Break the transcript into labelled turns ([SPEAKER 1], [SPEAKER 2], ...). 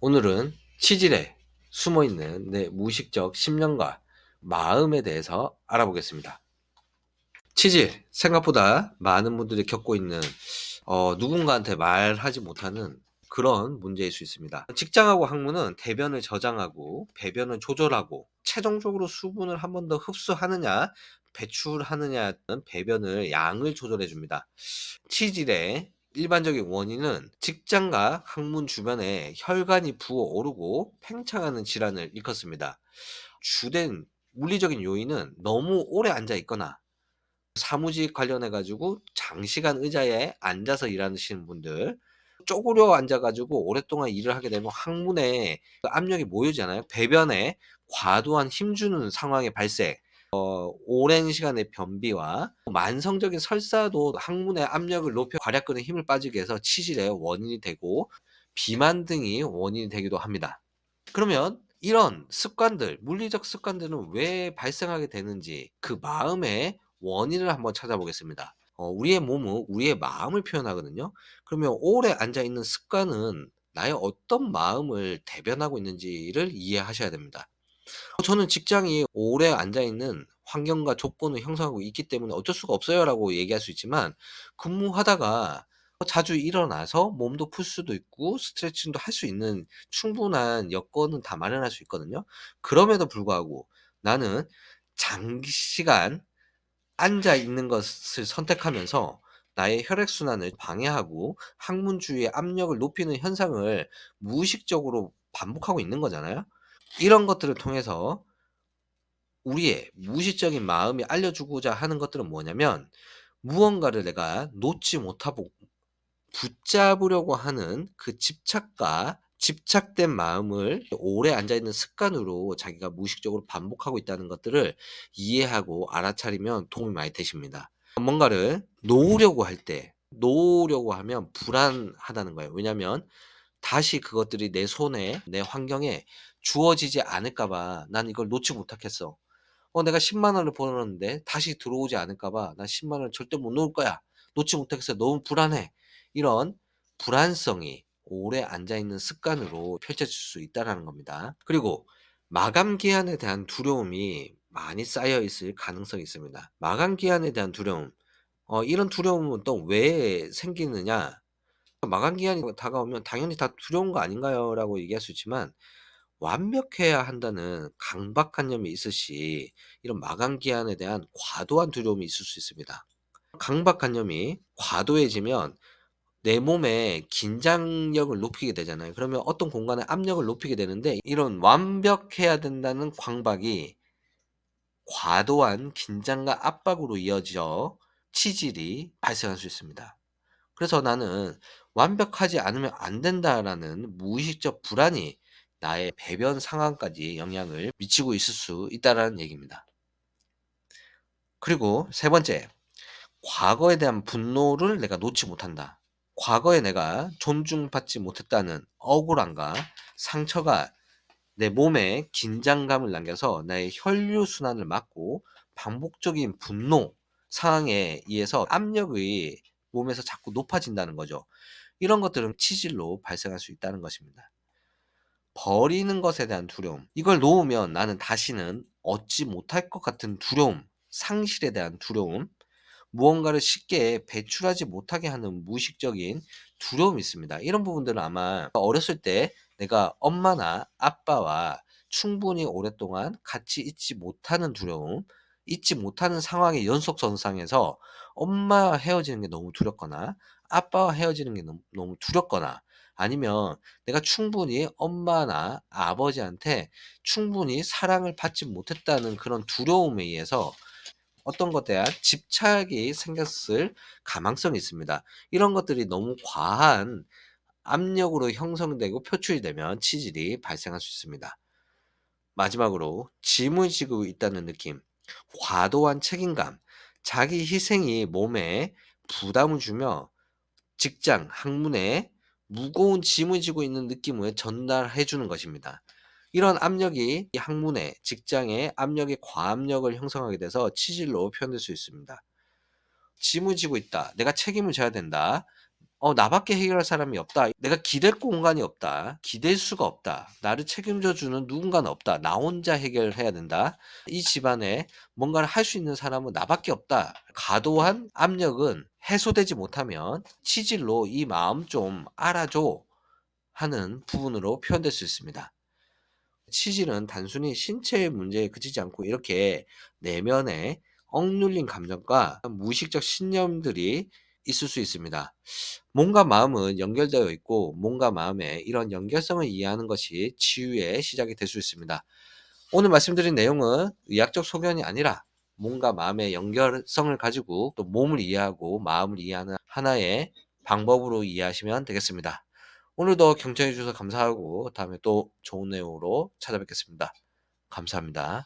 [SPEAKER 1] 오늘은 치질에 숨어있는 내 무의식적 심령과 마음에 대해서 알아보겠습니다. 치질, 생각보다 많은 분들이 겪고 있는 누군가한테 말하지 못하는 그런 문제일 수 있습니다. 직장하고 학문은 대변을 저장하고 배변을 조절하고 최종적으로 수분을 한 번 더 흡수하느냐 배출하느냐는 배변을 양을 조절해 줍니다. 치질의 일반적인 원인은 직장과 항문 주변에 혈관이 부어오르고 팽창하는 질환을 일컫습니다. 주된 물리적인 요인은 너무 오래 앉아 있거나 사무직 관련해 가지고 장시간 의자에 앉아서 일하시는 분들, 쪼그려 앉아 가지고 오랫동안 일을 하게 되면 항문에 그 압력이 모이잖아요. 배변에 과도한 힘주는 상황의 발생, 오랜 시간의 변비와 만성적인 설사도 항문의 압력을 높여 괄약근에 힘을 빠지게 해서 치질의 원인이 되고 비만 등이 원인이 되기도 합니다. 그러면 이런 습관들, 물리적 습관들은 왜 발생하게 되는지 그 마음의 원인을 한번 찾아보겠습니다. 우리의 몸은 우리의 마음을 표현하거든요. 그러면 오래 앉아 있는 습관은 나의 어떤 마음을 대변하고 있는지를 이해하셔야 됩니다. 저는 직장이 오래 앉아 있는 환경과 조건을 형성하고 있기 때문에 어쩔 수가 없어요라고 얘기할 수 있지만, 근무하다가 자주 일어나서 몸도 풀 수도 있고 스트레칭도 할 수 있는 충분한 여건은 다 마련할 수 있거든요. 그럼에도 불구하고 나는 장시간 앉아 있는 것을 선택하면서 나의 혈액순환을 방해하고 항문 주위의 압력을 높이는 현상을 무의식적으로 반복하고 있는 거잖아요. 이런 것들을 통해서 우리의 무의식적인 마음이 알려주고자 하는 것들은 뭐냐면, 무언가를 내가 놓지 못하고 붙잡으려고 하는 그 집착과 집착된 마음을 오래 앉아있는 습관으로 자기가 무의식적으로 반복하고 있다는 것들을 이해하고 알아차리면 도움이 많이 되십니다. 뭔가를 놓으려고 할 때, 놓으려고 하면 불안하다는 거예요. 왜냐하면 다시 그것들이 내 손에, 내 환경에 주어지지 않을까 봐 '난 이걸 놓지 못하겠어.' 내가 10만 원을 벌었는데 다시 들어오지 않을까 봐 '나 10만 원 절대 못 놓을 거야. 놓지 못하겠어. 너무 불안해.' 이런 불안성이 오래 앉아 있는 습관으로 펼쳐질 수 있다라는 겁니다. 그리고 마감 기한에 대한 두려움이 많이 쌓여 있을 가능성이 있습니다. 마감 기한에 대한 두려움. 이런 두려움은 또 왜 생기느냐? 마감 기한이 다가오면 '당연히 다 두려운 거 아닌가요?'라고 얘기할 수 있지만, 완벽해야 한다는 강박관념이 있으시 이런 마감 기한에 대한 과도한 두려움이 있을 수 있습니다. 강박관념이 과도해지면 내 몸의 긴장력을 높이게 되잖아요. 그러면 어떤 공간에 압력을 높이게 되는데, 이런 완벽해야 된다는 강박이 과도한 긴장과 압박으로 이어져 치질이 발생할 수 있습니다. 그래서 나는 '완벽하지 않으면 안 된다.'라는 무의식적 불안이 나의 배변 상황까지 영향을 미치고 있을 수 있다라는 얘기입니다. 그리고 세 번째, 과거에 대한 분노를 내가 놓지 못한다. 과거에 내가 존중받지 못했다는 억울함과 상처가 내 몸에 긴장감을 남겨서 나의 혈류 순환을 막고 반복적인 분노 상황에 의해서 압력이 몸에서 자꾸 높아진다는 거죠. 이런 것들은 치질로 발생할 수 있다는 것입니다. 버리는 것에 대한 두려움. 이걸 놓으면 나는 다시는 얻지 못할 것 같은 두려움, 상실에 대한 두려움, 무언가를 쉽게 배출하지 못하게 하는 무의식적인 두려움이 있습니다. 이런 부분들은 아마 어렸을 때 내가 엄마나 아빠와 충분히 오랫동안 같이 있지 못하는 두려움, 있지 못하는 상황의 연속선상에서 엄마와 헤어지는 게 너무 두렵거나 아빠와 헤어지는 게 너무 두렵거나, 아니면 내가 충분히 엄마나 아버지한테 충분히 사랑을 받지 못했다는 그런 두려움에 의해서 어떤 것에 대한 집착이 생겼을 가망성이 있습니다. 이런 것들이 너무 과한 압력으로 형성되고 표출이 되면 치질이 발생할 수 있습니다. 마지막으로 짐을 지고 있다는 느낌, 과도한 책임감, 자기 희생이 몸에 부담을 주며 직장, 학문에 무거운 짐을 지고 있는 느낌을 전달해 주는 것입니다. 이런 압력이 이 학문에, 직장에 압력이 과압력을 형성하게 돼서 치질로 표현될 수 있습니다. 짐을 지고 있다. 내가 책임을 져야 된다. 나밖에 해결할 사람이 없다. 내가 기댈 공간이 없다. 기댈 수가 없다. 나를 책임져 주는 누군가는 없다. 나 혼자 해결해야 된다. 이 집안에 뭔가를 할 수 있는 사람은 나밖에 없다. 과도한 압력은 해소되지 못하면 치질로 "이 마음 좀 알아줘." 하는 부분으로 표현될 수 있습니다. 치질은 단순히 신체의 문제에 그치지 않고 이렇게 내면에 억눌린 감정과 무의식적 신념들이 있을 수 있습니다. 몸과 마음은 연결되어 있고 몸과 마음의 이런 연결성을 이해하는 것이 치유의 시작이 될 수 있습니다. 오늘 말씀드린 내용은 의학적 소견이 아니라 몸과 마음의 연결성을 가지고 또 몸을 이해하고 마음을 이해하는 하나의 방법으로 이해하시면 되겠습니다. 오늘도 경청해 주셔서 감사하고 다음에 또 좋은 내용으로 찾아뵙겠습니다. 감사합니다.